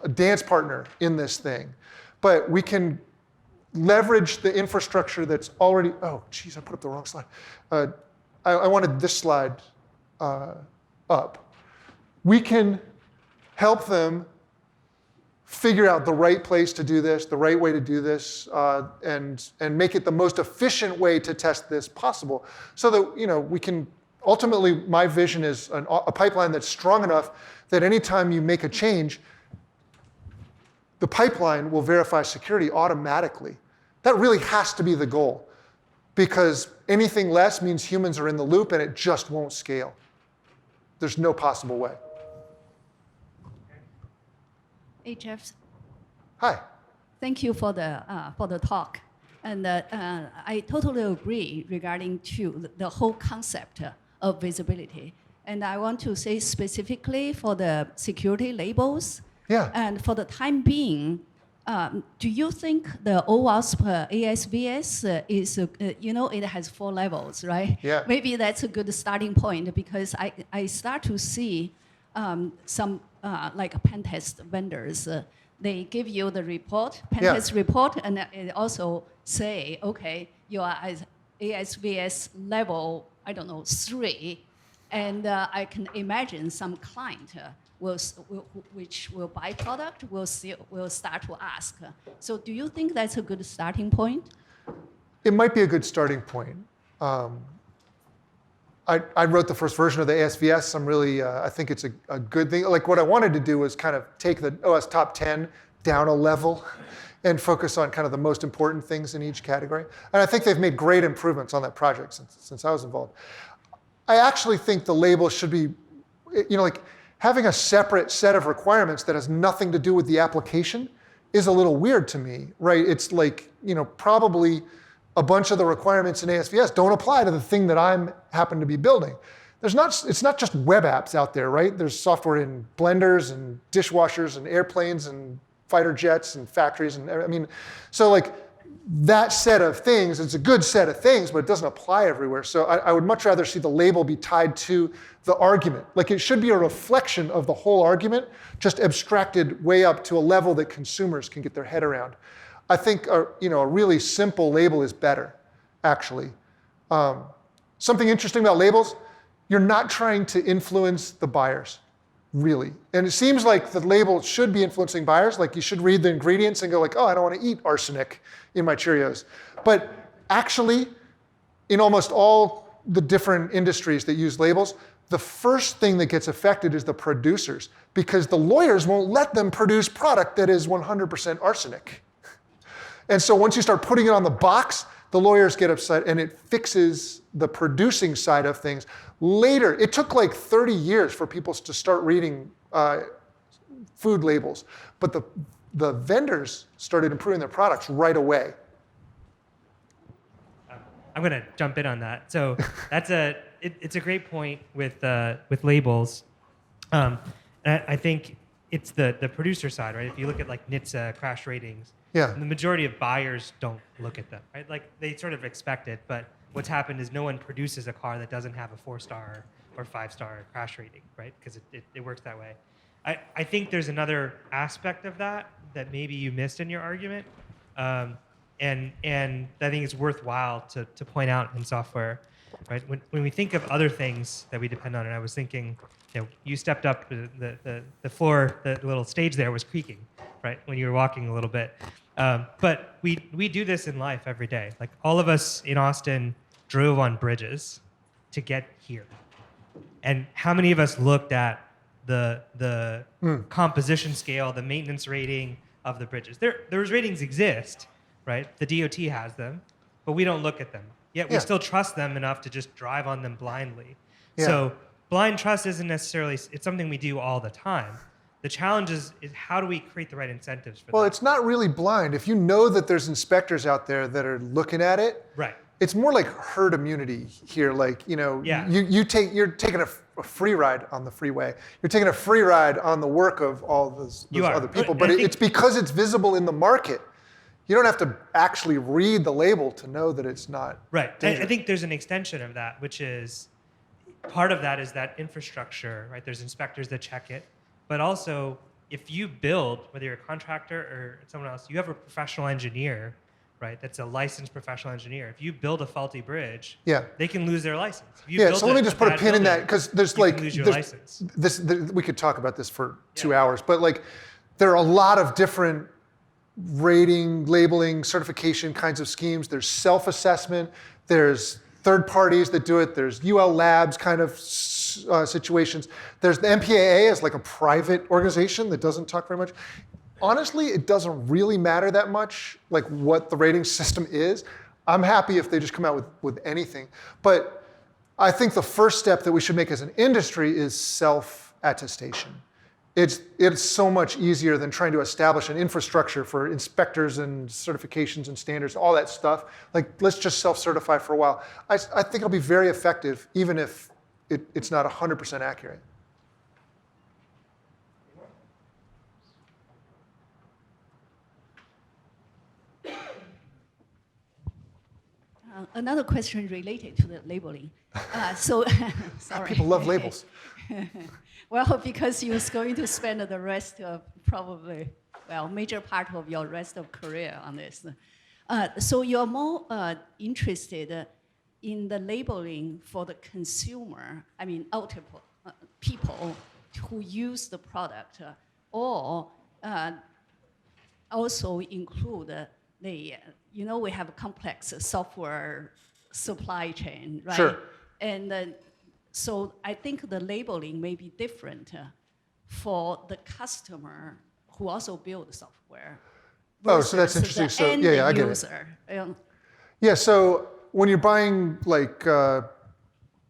a dance partner in this thing, but we can leverage the infrastructure that's already. Oh, geez, I put up the wrong slide. I wanted this slide up. We can help them figure out the right place to do this, the right way to do this, and make it the most efficient way to test this possible, so that we can. Ultimately, my vision is a pipeline that's strong enough that anytime you make a change, the pipeline will verify security automatically. That really has to be the goal, because anything less means humans are in the loop and it just won't scale. There's no possible way. Hey, Jeff. Hi. Thank you for the talk. And I totally agree regarding to the whole concept of visibility. And I want to say specifically for the security labels. Yeah. And for the time being, do you think the OWASP ASVS is, it has 4 levels, right? Yeah. Maybe that's a good starting point, because I start to see some like pen test vendors, they give you the report, pen test report, and it also say, okay, you are at ASVS level, 3, and I can imagine some client which will buy product will start to ask. So do you think that's a good starting point? It might be a good starting point. I wrote the first version of the ASVS. I'm really, I think it's a good thing. Like what I wanted to do was kind of take the OS top 10 down a level and focus on kind of the most important things in each category. And I think they've made great improvements on that project since I was involved. I actually think the label should be, like having a separate set of requirements that has nothing to do with the application is a little weird to me, right? It's like, probably a bunch of the requirements in ASVS don't apply to the thing that I happen to be building. It's not just web apps out there, right? There's software in blenders and dishwashers and airplanes and fighter jets and factories. And so like that set of things, it's a good set of things, but it doesn't apply everywhere. So I would much rather see the label be tied to the argument. Like it should be a reflection of the whole argument, just abstracted way up to a level that consumers can get their head around. I think a really simple label is better, actually. Something interesting about labels, you're not trying to influence the buyers, really. And it seems like the label should be influencing buyers, like you should read the ingredients and go like, oh, I don't want to eat arsenic in my Cheerios. But actually, in almost all the different industries that use labels, the first thing that gets affected is the producers, because the lawyers won't let them produce product that is 100% arsenic. And so once you start putting it on the box, the lawyers get upset and it fixes the producing side of things. Later, it took like 30 years for people to start reading food labels, but the vendors started improving their products right away. I'm going to jump in on that. So it's a great point with labels. And I think it's the producer side, right? If you look at like NHTSA crash ratings, Yeah. the majority of buyers don't look at them, right? Like they sort of expect it, but what's happened is no one produces a car that doesn't have a 4-star or 5-star crash rating, right? Because it works that way. I think there's another aspect of that maybe you missed in your argument, and I think it's worthwhile to point out in software, right? When we think of other things that we depend on, and I was thinking, you stepped up, the floor, the little stage there was creaking, right, when you were walking a little bit. But we do this in life every day. Like all of us in Austin drove on bridges to get here. And how many of us looked at the composition scale, the maintenance rating of the bridges? Those ratings exist, right? The DOT has them, but we don't look at them. Yet we still trust them enough to just drive on them blindly. Yeah. So blind trust isn't necessarily, it's something we do all the time, The challenge is how do we create the right incentives for Well, that? it's not really blind. If you know that there's inspectors out there that are looking at it, Right. it's more like herd immunity here. Like, Yeah. you're taking a free ride on the freeway. You're taking a free ride on the work of all those You are. other people. But But I think- it's because it's visible in the market. You don't have to actually read the label to know that it's not. Right. I dangerous. think there's an extension of that, which is part of that is that infrastructure, right? There's inspectors that check it, but also if you build, whether you're a contractor or someone else, you have a professional engineer, right? That's a licensed professional engineer. If you build a faulty bridge, Yeah. they can lose their license. If you Yeah, build so let me just put a bad pin in that building, because there's you like can lose your there's- license. we could talk about this for 2 Yeah. hours, but like there are a lot of different rating, labeling, certification kinds of schemes. There's self-assessment. There's third parties that do it. There's UL Labs kind of situations. There's the MPAA as like a private organization that doesn't talk very much. Honestly, it doesn't really matter that much, like what the rating system is. I'm happy if they just come out with anything. But I think the first step that we should make as an industry is self-attestation. It's so much easier than trying to establish an infrastructure for inspectors and certifications and standards, all that stuff. Like, let's just self-certify for a while. I think it'll be very effective, even if it's not 100% accurate. Another question related to the labeling. Sorry. People love labels. Well, because you're going to spend the rest of probably, major part of your rest of career on this. So you're more interested in the labeling for the consumer, ultiple people who use the product, or also include the, we have a complex software supply chain, right? Sure. And so I think the labeling may be different for the customer who also build software. Oh, so that's versus interesting. the So, end yeah, I get it. user. Yeah, so when you're buying like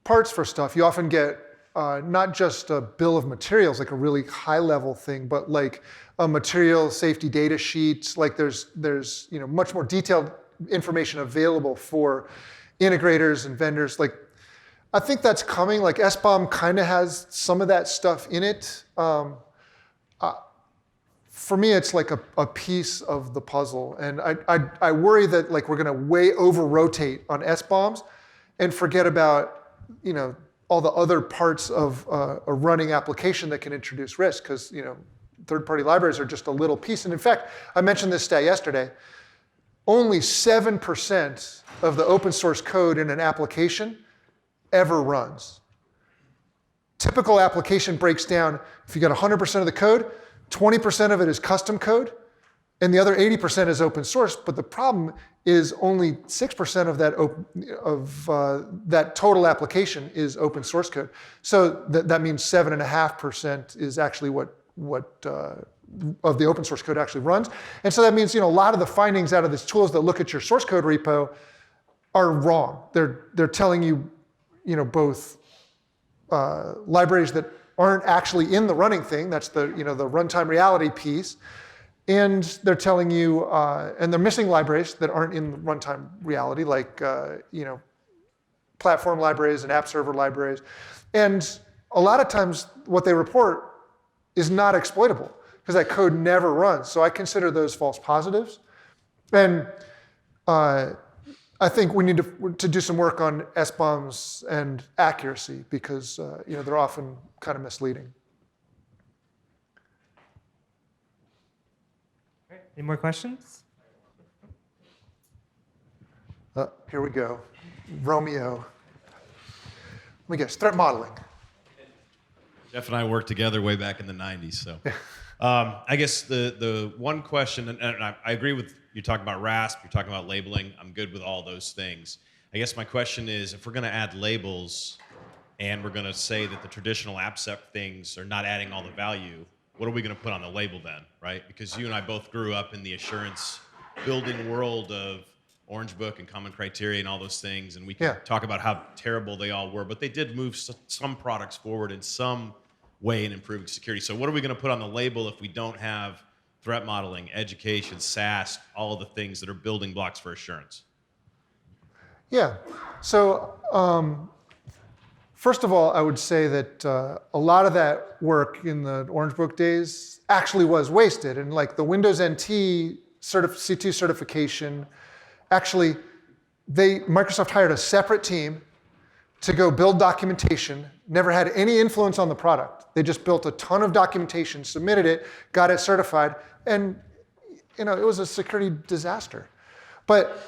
parts for stuff, you often get not just a bill of materials, like a really high level thing, but like a material safety data sheet. Like there's much more detailed information available for integrators and vendors. Like I think that's coming. Like SBOM kind of has some of that stuff in it. For me, it's like a piece of the puzzle, and I worry that like we're going to way over rotate on SBOMs and forget about all the other parts of a running application that can introduce risk, because third-party libraries are just a little piece. And in fact, I mentioned this stat yesterday. Only 7% of the open source code in an application ever runs. Typical application breaks down, if you got 100% of the code, 20% of it is custom code, and the other 80% is open source. But the problem is only 6% of that total application is open source code. So that means 7.5% is actually what of the open source code actually runs. And so that means a lot of the findings out of these tools that look at your source code repo are wrong. They're telling you both libraries that aren't actually in the running thing. That's the the runtime reality piece, and they're telling you, and they're missing libraries that aren't in the runtime reality, like platform libraries and app server libraries, and a lot of times what they report is not exploitable because that code never runs. So I consider those false positives, and I think we need to do some work on SBOMs and accuracy because they're often kind of misleading. Great. Any more questions? Here we go. Romeo. Let me guess, threat modeling. Jeff and I worked together way back in the 90s. So I guess the one question, and I agree with you talking about RASP, you're talking about labeling. I'm good with all those things. I guess my question is, if we're going to add labels and we're going to say that the traditional AppSec things are not adding all the value, what are we going to put on the label then, right? Because you and I both grew up in the assurance building world of Orange Book and Common Criteria and all those things, and we can talk about how terrible they all were, but they did move some products forward in some way in improving security. So what are we going to put on the label if we don't have threat modeling, education, SAST, all of the things that are building blocks for assurance? Yeah. So first of all, I would say that a lot of that work in the Orange Book days actually was wasted. And like the Windows NT C2 certification, actually, Microsoft hired a separate team to go build documentation, never had any influence on the product. They just built a ton of documentation, submitted it, got it certified, and it was a security disaster. But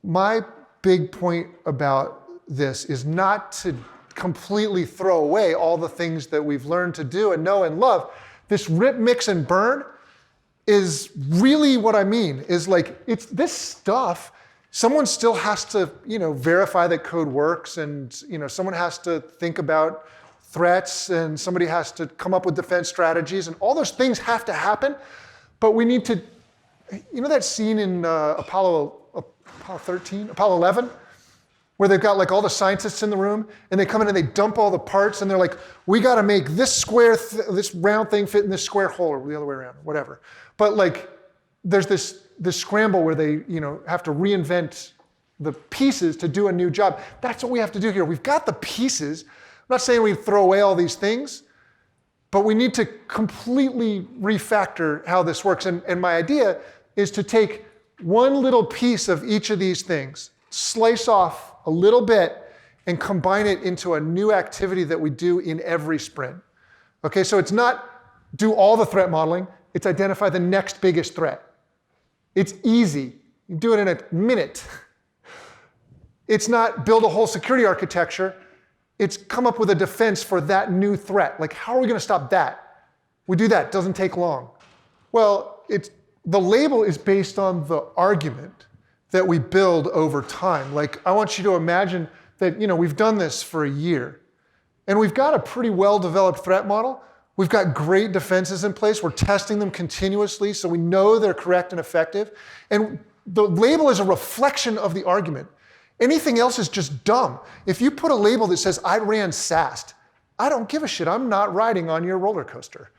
my big point about this is not to completely throw away all the things that we've learned to do and know and love. This rip, mix, and burn is really what I mean, is like, it's this stuff, someone still has to, verify that code works, and, someone has to think about threats, and somebody has to come up with defense strategies, and all those things have to happen, but we need to, that scene in Apollo 11, where they've got like all the scientists in the room, and they come in and they dump all the parts, and they're like, we got to make this this round thing fit in this square hole, or the other way around, whatever. But like, there's this scramble where they, have to reinvent the pieces to do a new job. That's what we have to do here. We've got the pieces. I'm not saying we throw away all these things, but we need to completely refactor how this works. And my idea is to take one little piece of each of these things, slice off a little bit, and combine it into a new activity that we do in every sprint. Okay, so it's not do all the threat modeling, it's identify the next biggest threat. It's easy. You do it in a minute. It's not build a whole security architecture. It's come up with a defense for that new threat. Like, how are we going to stop that? We do that. Doesn't take long. Well, the label is based on the argument that we build over time. Like, I want you to imagine that, we've done this for a year, and we've got a pretty well-developed threat model. We've got great defenses in place. We're testing them continuously, so we know they're correct and effective. And the label is a reflection of the argument. Anything else is just dumb. If you put a label that says, I ran SAST, I don't give a shit. I'm not riding on your roller coaster.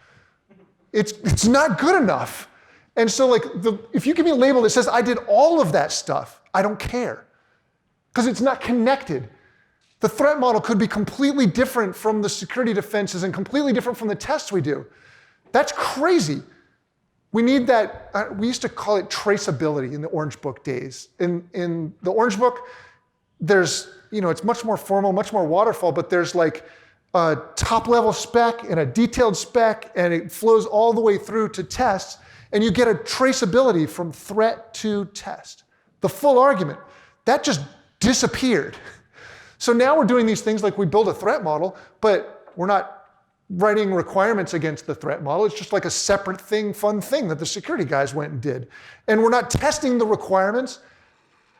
It's not good enough. And so like, if you give me a label that says, I did all of that stuff, I don't care. Because it's not connected. The threat model could be completely different from the security defenses and completely different from the tests we do. That's crazy. We need that, we used to call it traceability in the Orange Book days. In the Orange Book, there's, it's much more formal, much more waterfall, but there's like a top-level spec and a detailed spec, and it flows all the way through to tests, and you get a traceability from threat to test. The full argument, that just disappeared. So now we're doing these things like we build a threat model, but we're not writing requirements against the threat model. It's just like a separate thing, fun thing that the security guys went and did. And we're not testing the requirements.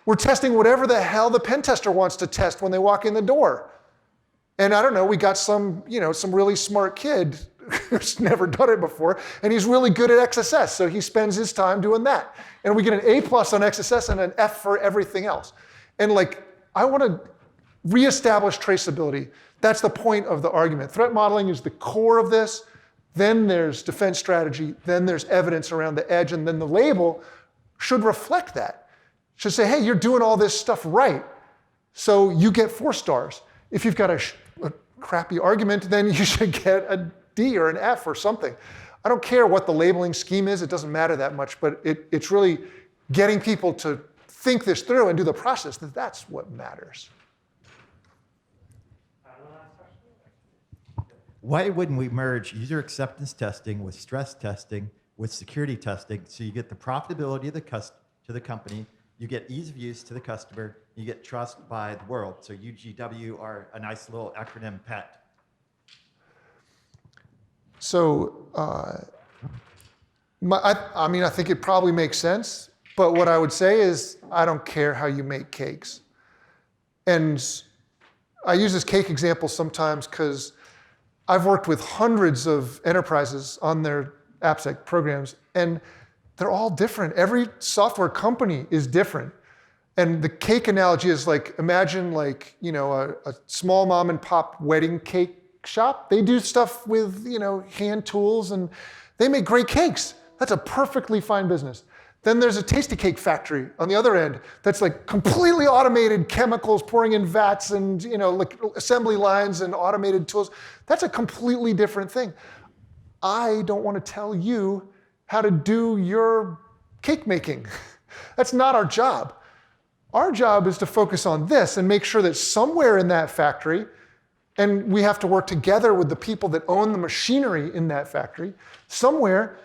We're testing whatever the hell the pen tester wants to test when they walk in the door. And I don't know, we got some really smart kid who's never done it before, and he's really good at XSS, so he spends his time doing that. And we get an A+ on XSS and an F for everything else. And like, I want to reestablish traceability. That's the point of the argument. Threat modeling is the core of this. Then there's defense strategy. Then there's evidence around the edge. And then the label should reflect that. It should say, hey, you're doing all this stuff right, so you get 4 stars. If you've got a crappy argument, then you should get a D or an F or something. I don't care what the labeling scheme is. It doesn't matter that much. But it's really getting people to think this through and do the process. That's what matters. Why wouldn't we merge user acceptance testing with stress testing with security testing, so you get the profitability of to the company, you get ease of use to the customer, you get trust by the world. So UGW are a nice little acronym pet. So, I think it probably makes sense, but what I would say is, I don't care how you make cakes. And I use this cake example sometimes because I've worked with hundreds of enterprises on their AppSec programs, and they're all different. Every software company is different. And the cake analogy is like, imagine like, a small mom and pop wedding cake shop. They do stuff with, hand tools, and they make great cakes. That's a perfectly fine business. Then there's a Tasty Cake factory on the other end that's like completely automated, chemicals pouring in vats and like assembly lines and automated tools. That's a completely different thing. I don't want to tell you how to do your cake making. That's not our job. Our job is to focus on this and make sure that somewhere in that factory, and we have to work together with the people that own the machinery in that factory, somewhere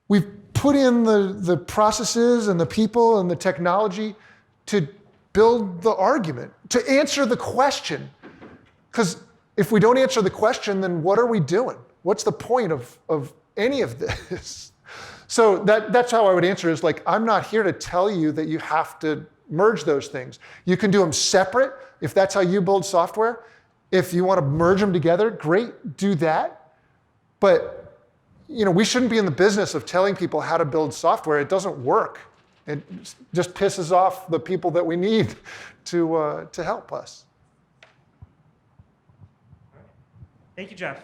we've put in the processes and the people and the technology to build the argument, to answer the question. Because if we don't answer the question, then what are we doing? What's the point of any of this? So that's how I would answer is like, I'm not here to tell you that you have to merge those things. You can do them separate if that's how you build software. If you want to merge them together, great, do that. But we shouldn't be in the business of telling people how to build software. It doesn't work. It just pisses off the people that we need to help us. Thank you, Jeff.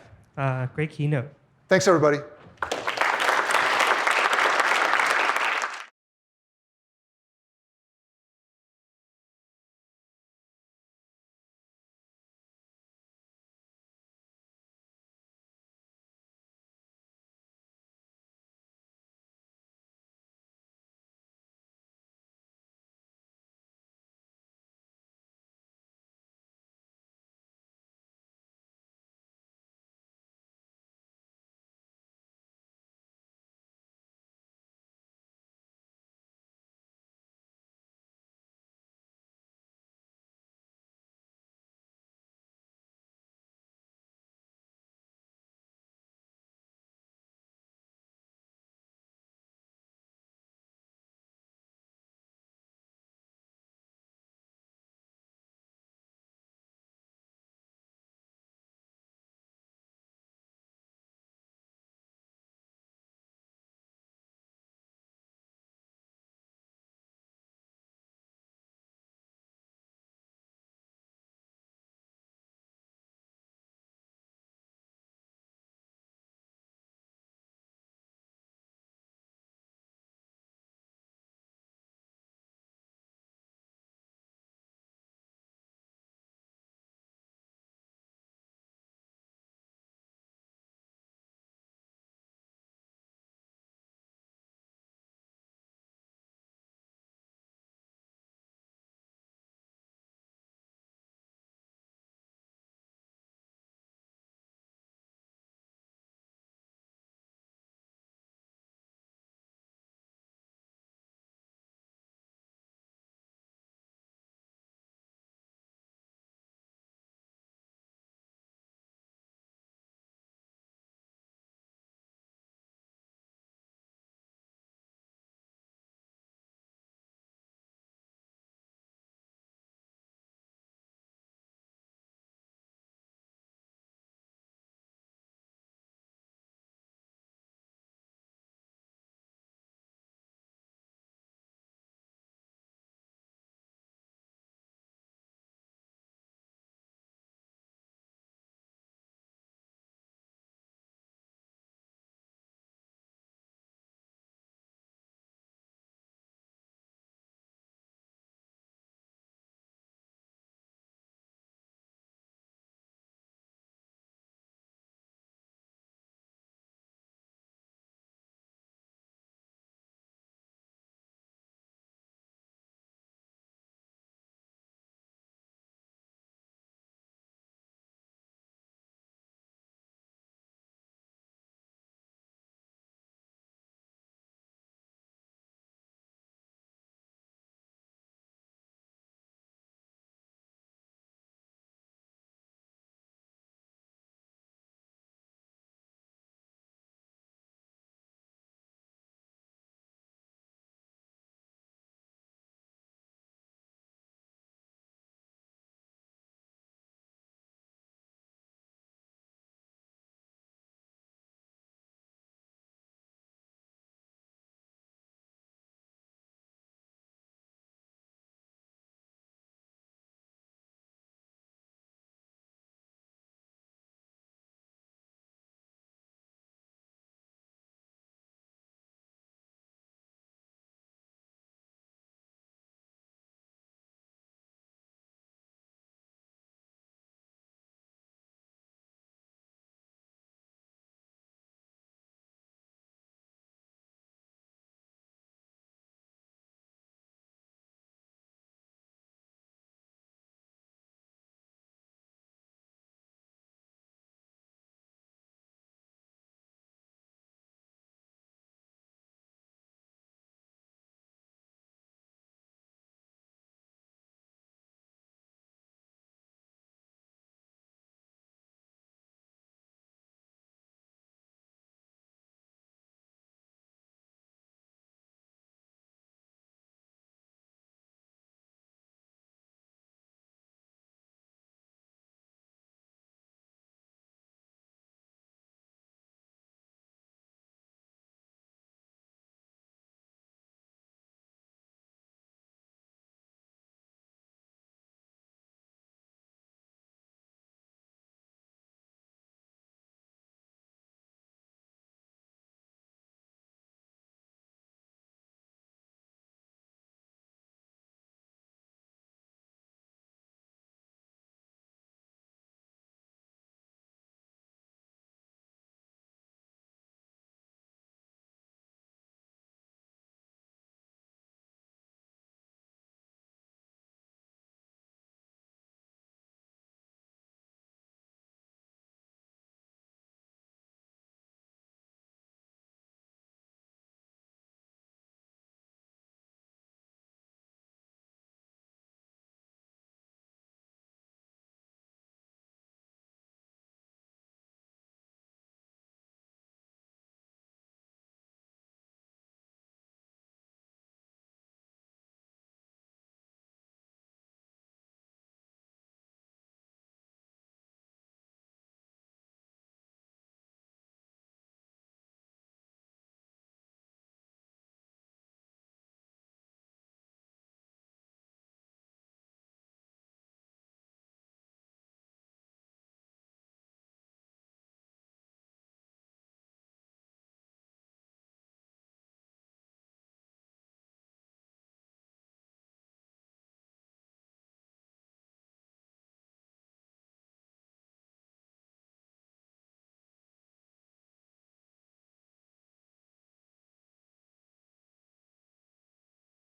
Great keynote. Thanks, everybody.